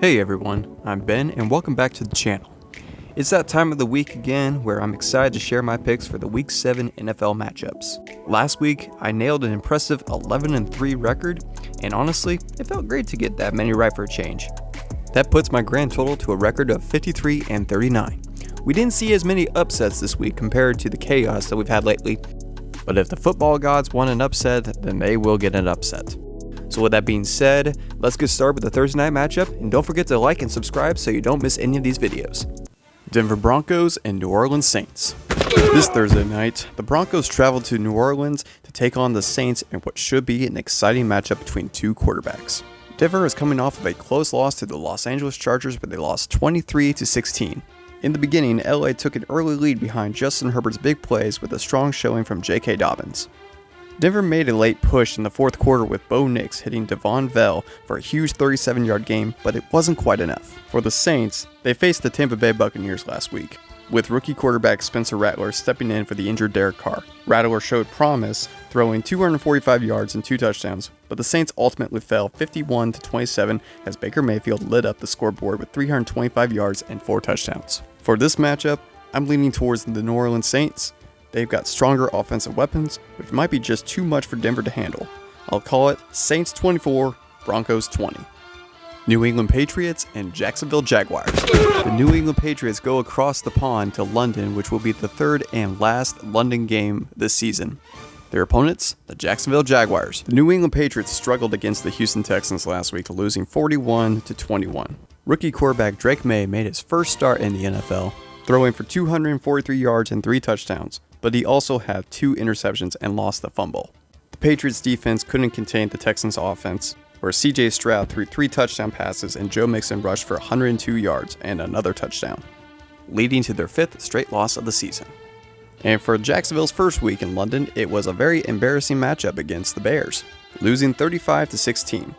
Hey everyone, I'm Ben and welcome back to the channel. It's that time of the week again where I'm excited to share my picks for the Week 7 NFL matchups. Last week, I nailed an impressive 11-3 record, and honestly, it felt great to get that many right for a change. That puts my grand total to a record of 53-39. We didn't see as many upsets this week compared to the chaos that we've had lately, but if the football gods want an upset, then they will get an upset. So with that being said, let's get started with the Thursday night matchup, and don't forget to like and subscribe so you don't miss any of these videos. Denver Broncos and New Orleans Saints. This Thursday night, the Broncos traveled to New Orleans to take on the Saints in what should be an exciting matchup between two quarterbacks. Denver is coming off of a close loss to the Los Angeles Chargers, where they lost 23-16. In the beginning, LA took an early lead behind Justin Herbert's big plays with a strong showing from J.K. Dobbins. Denver made a late push in the fourth quarter with Bo Nix hitting Devon Vell for a huge 37-yard game, but it wasn't quite enough. For the Saints, they faced the Tampa Bay Buccaneers last week, with rookie quarterback Spencer Rattler stepping in for the injured Derek Carr. Rattler showed promise, throwing 245 yards and 2 touchdowns, but the Saints ultimately fell 51-27 as Baker Mayfield lit up the scoreboard with 325 yards and 4 touchdowns. For this matchup, I'm leaning towards the New Orleans Saints. They've got stronger offensive weapons, which might be just too much for Denver to handle. I'll call it Saints 24, Broncos 20. New England Patriots and Jacksonville Jaguars. The New England Patriots go across the pond to London, which will be the third and last London game this season. Their opponents, the Jacksonville Jaguars. The New England Patriots struggled against the Houston Texans last week, losing 41-21. Rookie quarterback Drake May made his first start in the NFL, throwing for 243 yards and 3 touchdowns, but he also had 2 interceptions and lost the fumble. The Patriots defense couldn't contain the Texans offense, where CJ Stroud threw 3 touchdown passes and Joe Mixon rushed for 102 yards and another touchdown, leading to their 5th straight loss of the season. And for Jacksonville's first week in London, it was a very embarrassing matchup against the Bears, losing 35-16.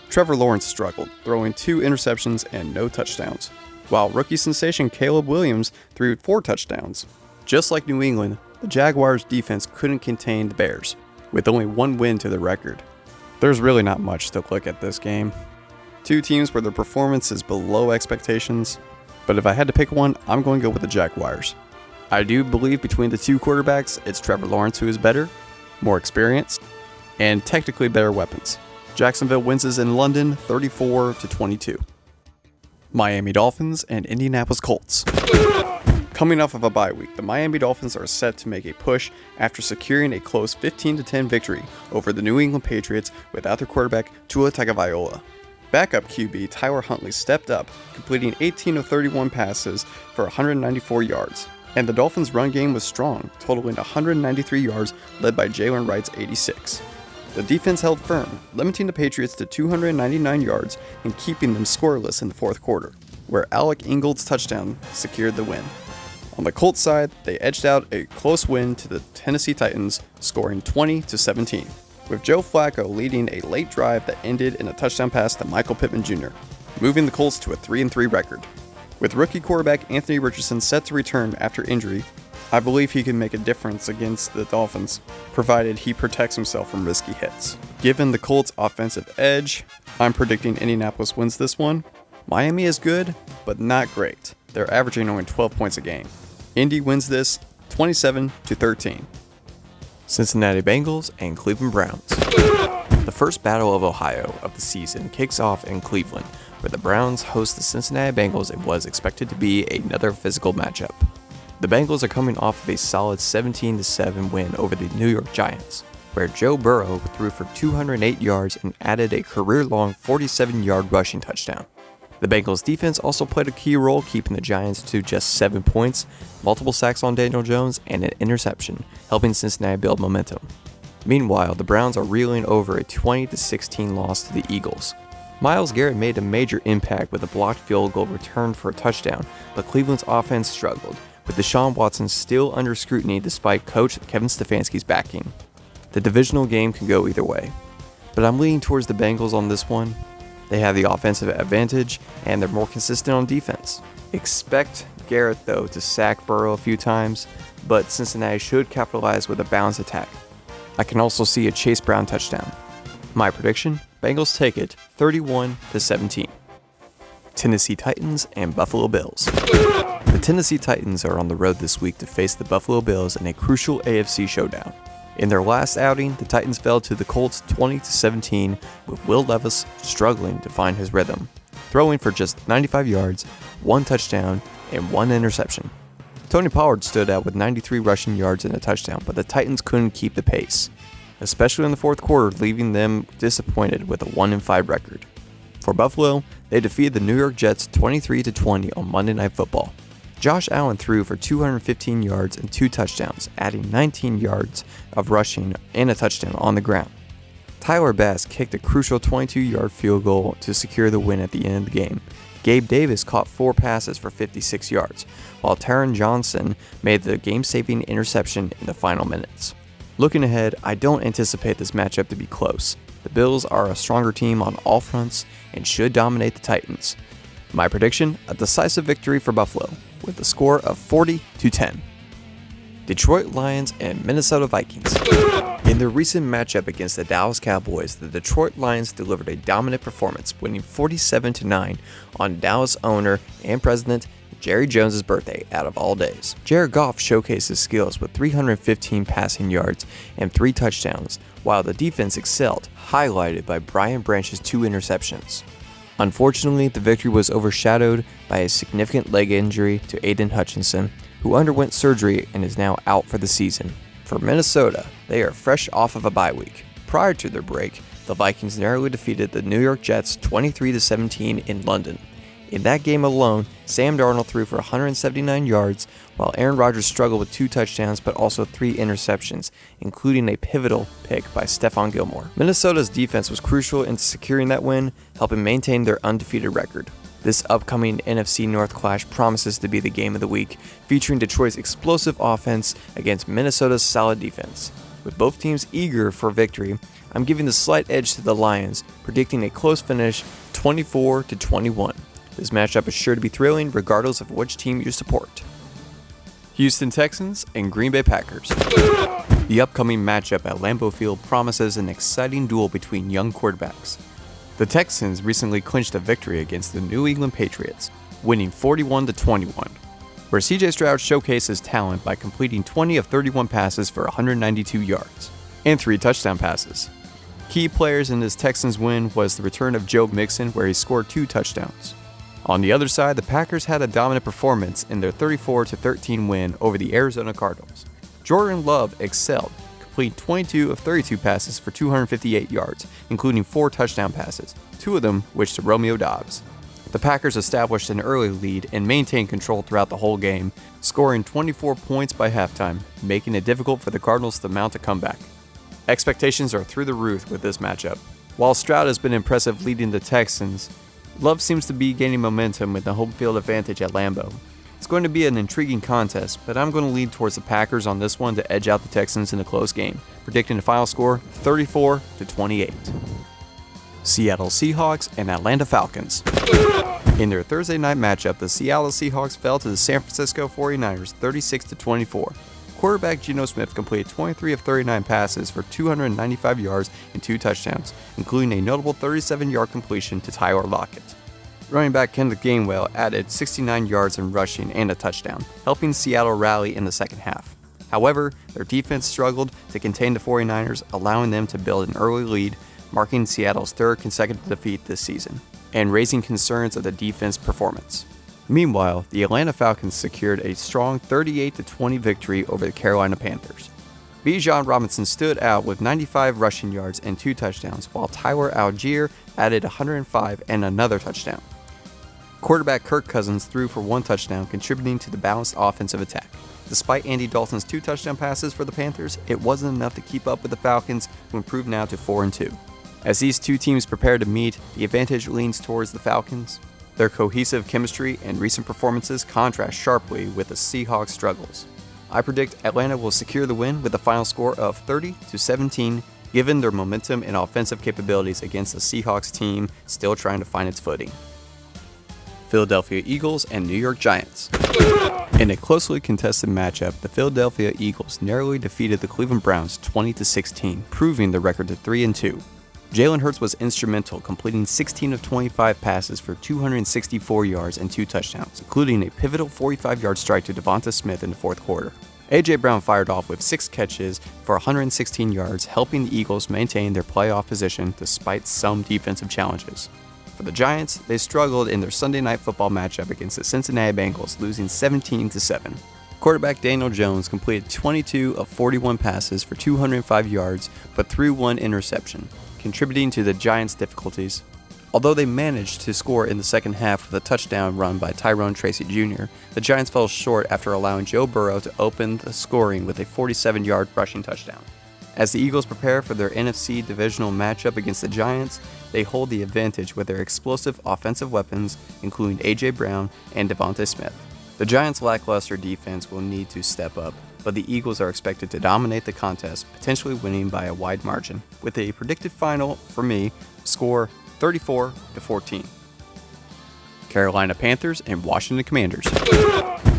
Trevor Lawrence struggled, throwing 2 interceptions and no touchdowns, while rookie sensation Caleb Williams threw 4 touchdowns. Just like New England, the Jaguars' defense couldn't contain the Bears, with only 1 win to their record. There's really not much to look at this game. 2 teams where their performance is below expectations, but if I had to pick one, I'm going to go with the Jaguars. I do believe between the 2 quarterbacks, it's Trevor Lawrence who is better, more experienced, and technically better weapons. Jacksonville wins this in London 34-22. Miami Dolphins and Indianapolis Colts. Coming off of a bye week, the Miami Dolphins are set to make a push after securing a close 15-10 victory over the New England Patriots without their quarterback Tua Tagovailoa. Backup QB Tyler Huntley stepped up, completing 18 of 31 passes for 194 yards, and the Dolphins' run game was strong, totaling 193 yards, led by Jalen Wright's 86. The defense held firm, limiting the Patriots to 299 yards and keeping them scoreless in the fourth quarter, where Alec Ingold's touchdown secured the win. On the Colts side, they edged out a close win to the Tennessee Titans, scoring 20-17, with Joe Flacco leading a late drive that ended in a touchdown pass to Michael Pittman Jr., moving the Colts to a 3-3 record. With rookie quarterback Anthony Richardson set to return after injury, I believe he can make a difference against the Dolphins, provided he protects himself from risky hits. Given the Colts' offensive edge, I'm predicting Indianapolis wins this one. Miami is good, but not great. They're averaging only 12 points a game. Indy wins this 27-13. Cincinnati Bengals and Cleveland Browns. The first Battle of Ohio of the season kicks off in Cleveland, where the Browns host the Cincinnati Bengals in what is expected to be another physical matchup. The Bengals are coming off of a solid 17-7 win over the New York Giants, where Joe Burrow threw for 208 yards and added a career-long 47-yard rushing touchdown. The Bengals defense also played a key role, keeping the Giants to just 7 points, multiple sacks on Daniel Jones, and an interception, helping Cincinnati build momentum. Meanwhile, the Browns are reeling over a 20-16 loss to the Eagles. Myles Garrett made a major impact with a blocked field goal returned for a touchdown, but Cleveland's offense struggled, with Deshaun Watson still under scrutiny despite coach Kevin Stefanski's backing. The divisional game can go either way, but I'm leaning towards the Bengals on this one. They have the offensive advantage, and they're more consistent on defense. Expect Garrett, though, to sack Burrow a few times, but Cincinnati should capitalize with a balanced attack. I can also see a Chase Brown touchdown. My prediction, Bengals take it 31-17. Tennessee Titans and Buffalo Bills. The Tennessee Titans are on the road this week to face the Buffalo Bills in a crucial AFC showdown. In their last outing, the Titans fell to the Colts 20-17, with Will Levis struggling to find his rhythm, throwing for just 95 yards, 1 touchdown, and 1 interception. Tony Pollard stood out with 93 rushing yards and a touchdown, but the Titans couldn't keep the pace, especially in the fourth quarter, leaving them disappointed with a 1-5 record. For Buffalo, they defeated the New York Jets 23-20 on Monday Night Football. Josh Allen threw for 215 yards and 2 touchdowns, adding 19 yards of rushing and a touchdown on the ground. Tyler Bass kicked a crucial 22-yard field goal to secure the win at the end of the game. Gabe Davis caught 4 passes for 56 yards, while Taron Johnson made the game-saving interception in the final minutes. Looking ahead, I don't anticipate this matchup to be close. The Bills are a stronger team on all fronts and should dominate the Titans. My prediction, a decisive victory for Buffalo, with a score of 40-10. Detroit Lions and Minnesota Vikings. In their recent matchup against the Dallas Cowboys, the Detroit Lions delivered a dominant performance, winning 47-9 on Dallas owner and president Jerry Jones' birthday out of all days. Jared Goff showcased his skills with 315 passing yards and 3 touchdowns, while the defense excelled, highlighted by Brian Branch's 2 interceptions. Unfortunately, the victory was overshadowed by a significant leg injury to Aiden Hutchinson, who underwent surgery and is now out for the season. For Minnesota, they are fresh off of a bye week. Prior to their break, the Vikings narrowly defeated the New York Jets 23-17 in London. In that game alone, Sam Darnold threw for 179 yards, while Aaron Rodgers struggled with 2 touchdowns but also 3 interceptions, including a pivotal pick by Stephon Gilmore. Minnesota's defense was crucial in securing that win, helping maintain their undefeated record. This upcoming NFC North clash promises to be the game of the week, featuring Detroit's explosive offense against Minnesota's solid defense. With both teams eager for victory, I'm giving the slight edge to the Lions, predicting a close finish 24-21. This matchup is sure to be thrilling regardless of which team you support. Houston Texans and Green Bay Packers. The upcoming matchup at Lambeau Field promises an exciting duel between young quarterbacks. The Texans recently clinched a victory against the New England Patriots, winning 41-21, where CJ Stroud showcased his talent by completing 20 of 31 passes for 192 yards and 3 touchdown passes. Key players in this Texans win was the return of Joe Mixon, where he scored 2 touchdowns. On the other side, the Packers had a dominant performance in their 34-13 win over the Arizona Cardinals. Jordan Love excelled, completing 22 of 32 passes for 258 yards, including 4 touchdown passes, 2 of them which to Romeo Doubs. The Packers established an early lead and maintained control throughout the whole game, scoring 24 points by halftime, making it difficult for the Cardinals to mount a comeback. Expectations are through the roof with this matchup. While Stroud has been impressive leading the Texans, Love seems to be gaining momentum with the home field advantage at Lambeau. It's going to be an intriguing contest, but I'm going to lean towards the Packers on this one to edge out the Texans in a close game, predicting the final score 34-28. Seattle Seahawks and Atlanta Falcons. In their Thursday night matchup, the Seattle Seahawks fell to the San Francisco 49ers 36-24. Quarterback Geno Smith completed 23 of 39 passes for 295 yards and 2 touchdowns, including a notable 37-yard completion to Tyler Lockett. Running back Kenneth Gainwell added 69 yards in rushing and a touchdown, helping Seattle rally in the second half. However, their defense struggled to contain the 49ers, allowing them to build an early lead, marking Seattle's 3rd consecutive defeat this season, and raising concerns of the defense performance. Meanwhile, the Atlanta Falcons secured a strong 38-20 victory over the Carolina Panthers. Bijan Robinson stood out with 95 rushing yards and 2 touchdowns, while Tyler Algier added 105 and another touchdown. Quarterback Kirk Cousins threw for 1 touchdown, contributing to the balanced offensive attack. Despite Andy Dalton's 2 touchdown passes for the Panthers, it wasn't enough to keep up with the Falcons, who improved now to 4-2. As these 2 teams prepare to meet, the advantage leans towards the Falcons. Their cohesive chemistry and recent performances contrast sharply with the Seahawks' struggles. I predict Atlanta will secure the win with a final score of 30-17, given their momentum and offensive capabilities against the Seahawks team still trying to find its footing. Philadelphia Eagles and New York Giants. In a closely contested matchup, the Philadelphia Eagles narrowly defeated the Cleveland Browns 20-16, proving the record to 3-2. Jalen Hurts was instrumental, completing 16 of 25 passes for 264 yards and 2 touchdowns, including a pivotal 45-yard strike to Devonta Smith in the fourth quarter. A.J. Brown fired off with 6 catches for 116 yards, helping the Eagles maintain their playoff position despite some defensive challenges. For the Giants, they struggled in their Sunday Night Football matchup against the Cincinnati Bengals, losing 17-7. Quarterback Daniel Jones completed 22 of 41 passes for 205 yards, but threw 1 interception, contributing to the Giants' difficulties. Although they managed to score in the second half with a touchdown run by Tyrone Tracy Jr., the Giants fell short after allowing Joe Burrow to open the scoring with a 47-yard rushing touchdown. As the Eagles prepare for their NFC divisional matchup against the Giants, they hold the advantage with their explosive offensive weapons, including A.J. Brown and Devonta Smith. The Giants' lackluster defense will need to step up, but the Eagles are expected to dominate the contest, potentially winning by a wide margin, with a predicted final, for me, score 34-14. Carolina Panthers and Washington Commanders.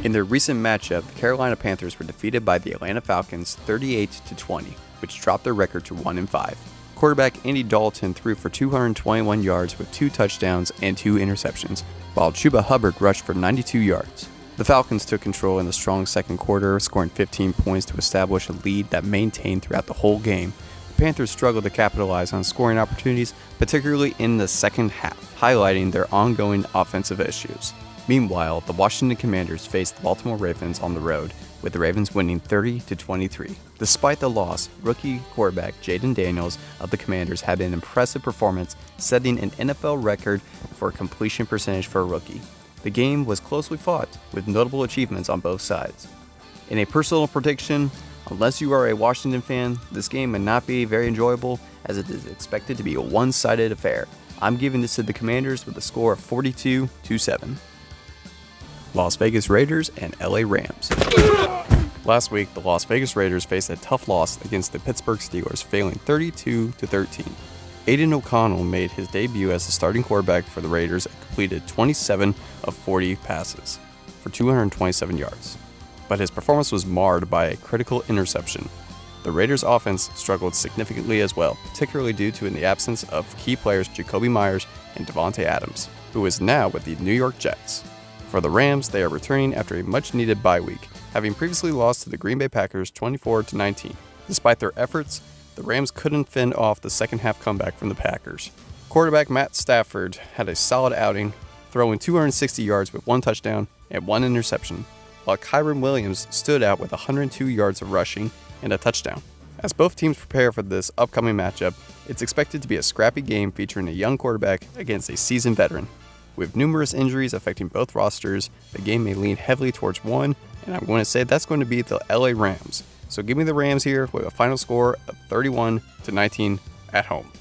In their recent matchup, the Carolina Panthers were defeated by the Atlanta Falcons 38-20, which dropped their record to 1-5. Quarterback Andy Dalton threw for 221 yards with 2 touchdowns and 2 interceptions, while Chuba Hubbard rushed for 92 yards. The Falcons took control in the strong second quarter, scoring 15 points to establish a lead that maintained throughout the whole game. The Panthers struggled to capitalize on scoring opportunities, particularly in the second half, highlighting their ongoing offensive issues. Meanwhile, the Washington Commanders faced the Baltimore Ravens on the road, with the Ravens winning 30-23. Despite the loss, rookie quarterback Jaden Daniels of the Commanders had an impressive performance, setting an NFL record for completion percentage for a rookie. The game was closely fought, with notable achievements on both sides. In a personal prediction, unless you are a Washington fan, this game may not be very enjoyable, as it is expected to be a one-sided affair. I'm giving this to the Commanders with a score of 42-7. Las Vegas Raiders and LA Rams. Last week, the Las Vegas Raiders faced a tough loss against the Pittsburgh Steelers, failing 32-13. Aiden O'Connell made his debut as the starting quarterback for the Raiders and completed 27 of 40 passes for 227 yards. But his performance was marred by a critical interception. The Raiders' offense struggled significantly as well, particularly due to the absence of key players Jacoby Myers and Davante Adams, who is now with the New York Jets. For the Rams, they are returning after a much-needed bye week, having previously lost to the Green Bay Packers 24-19. Despite their efforts, the Rams couldn't fend off the second-half comeback from the Packers. Quarterback Matt Stafford had a solid outing, throwing 260 yards with 1 touchdown and 1 interception, while Kyren Williams stood out with 102 yards of rushing and a touchdown. As both teams prepare for this upcoming matchup, it's expected to be a scrappy game featuring a young quarterback against a seasoned veteran. With numerous injuries affecting both rosters, the game may lean heavily towards one, and I'm going to say that's going to be the LA Rams. So give me the Rams here with a final score of 31-19 at home.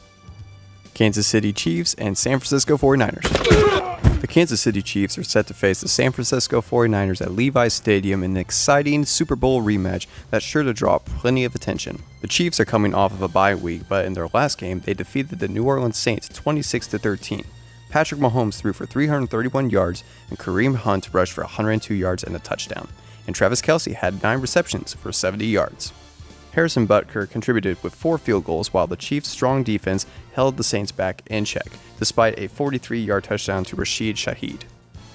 Kansas City Chiefs and San Francisco 49ers. The Kansas City Chiefs are set to face the San Francisco 49ers at Levi's Stadium in an exciting Super Bowl rematch that's sure to draw plenty of attention. The Chiefs are coming off of a bye week, but in their last game, they defeated the New Orleans Saints 26-13. Patrick Mahomes threw for 331 yards, and Kareem Hunt rushed for 102 yards and a touchdown. And Travis Kelce had 9 receptions for 70 yards. Harrison Butker contributed with 4 field goals, while the Chiefs' strong defense held the Saints back in check, despite a 43-yard touchdown to Rashid Shaheed.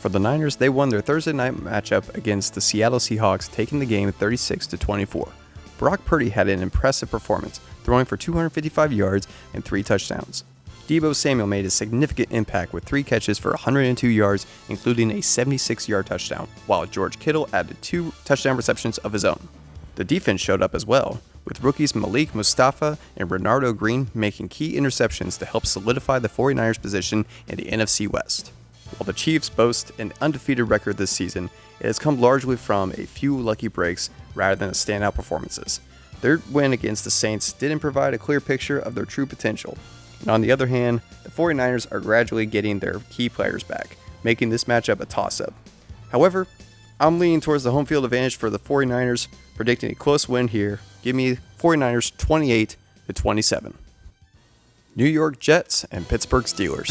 For the Niners, they won their Thursday night matchup against the Seattle Seahawks, taking the game 36-24. Brock Purdy had an impressive performance, throwing for 255 yards and 3 touchdowns. Deebo Samuel made a significant impact with 3 catches for 102 yards, including a 76-yard touchdown, while George Kittle added 2 touchdown receptions of his own. The defense showed up as well, with rookies Malik Mustafa and Renardo Green making key interceptions to help solidify the 49ers' position in the NFC West. While the Chiefs boast an undefeated record this season, it has come largely from a few lucky breaks rather than standout performances. Their win against the Saints didn't provide a clear picture of their true potential. And on the other hand, the 49ers are gradually getting their key players back, making this matchup a toss-up. However, I'm leaning towards the home field advantage for the 49ers, predicting a close win here. Give me 49ers 28-27. New York Jets and Pittsburgh Steelers.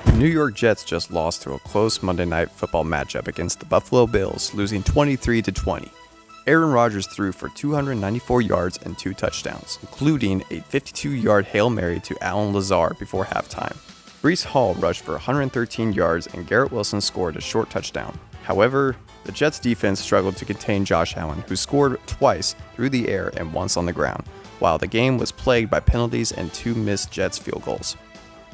The New York Jets just lost to a close Monday Night Football matchup against the Buffalo Bills, losing 23-20. Aaron Rodgers threw for 294 yards and 2 touchdowns, including a 52-yard Hail Mary to Allen Lazard before halftime. Breece Hall rushed for 113 yards and Garrett Wilson scored a short touchdown. However, the Jets defense struggled to contain Josh Allen, who scored twice through the air and once on the ground, while the game was plagued by penalties and 2 missed Jets field goals.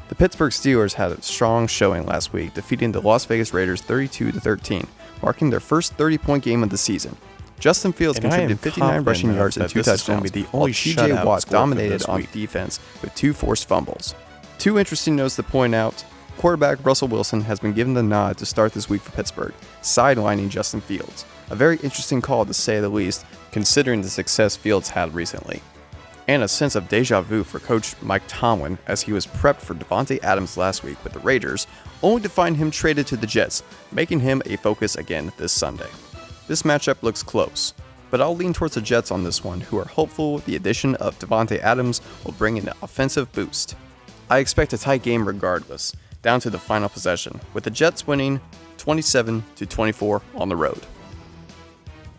The Pittsburgh Steelers had a strong showing last week, defeating the Las Vegas Raiders 32-13, marking their first 30-point game of the season. Justin Fields contributed 59 rushing yards and 2 touchdowns, while T.J. Watt dominated on defense with 2 forced fumbles. 2 interesting notes to point out. Quarterback Russell Wilson has been given the nod to start this week for Pittsburgh, sidelining Justin Fields. A very interesting call to say the least, considering the success Fields had recently. And a sense of deja vu for coach Mike Tomlin as he was prepped for Davante Adams last week with the Raiders, only to find him traded to the Jets, making him a focus again this Sunday. This matchup looks close, but I'll lean towards the Jets on this one, who are hopeful the addition of Davante Adams will bring an offensive boost. I expect a tight game regardless, down to the final possession, with the Jets winning 27-24 on the road.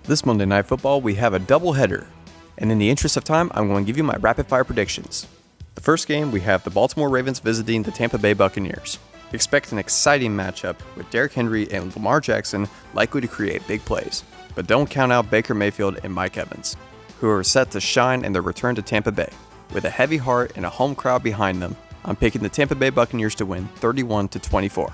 This Monday Night Football, we have a doubleheader, and in the interest of time, I'm going to give you my rapid-fire predictions. The first game, we have the Baltimore Ravens visiting the Tampa Bay Buccaneers. Expect an exciting matchup with Derrick Henry and Lamar Jackson likely to create big plays, but don't count out Baker Mayfield and Mike Evans, who are set to shine in their return to Tampa Bay. With a heavy heart and a home crowd behind them, I'm picking the Tampa Bay Buccaneers to win 31-24.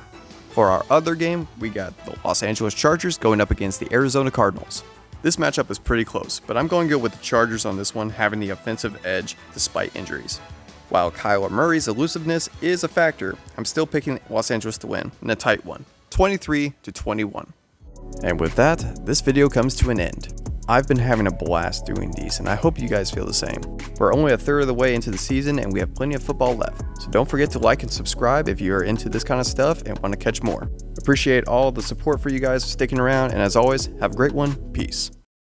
For our other game, we got the Los Angeles Chargers going up against the Arizona Cardinals. This matchup is pretty close, but I'm going to go with the Chargers on this one, having the offensive edge despite injuries. While Kyler Murray's elusiveness is a factor, I'm still picking Los Angeles to win in a tight one, 23-21. And with that, this video comes to an end. I've been having a blast doing these, and I hope you guys feel the same. We're only a third of the way into the season, and we have plenty of football left. So don't forget to like and subscribe if you are into this kind of stuff and want to catch more. Appreciate all the support for you guys sticking around, and as always, have a great one. Peace.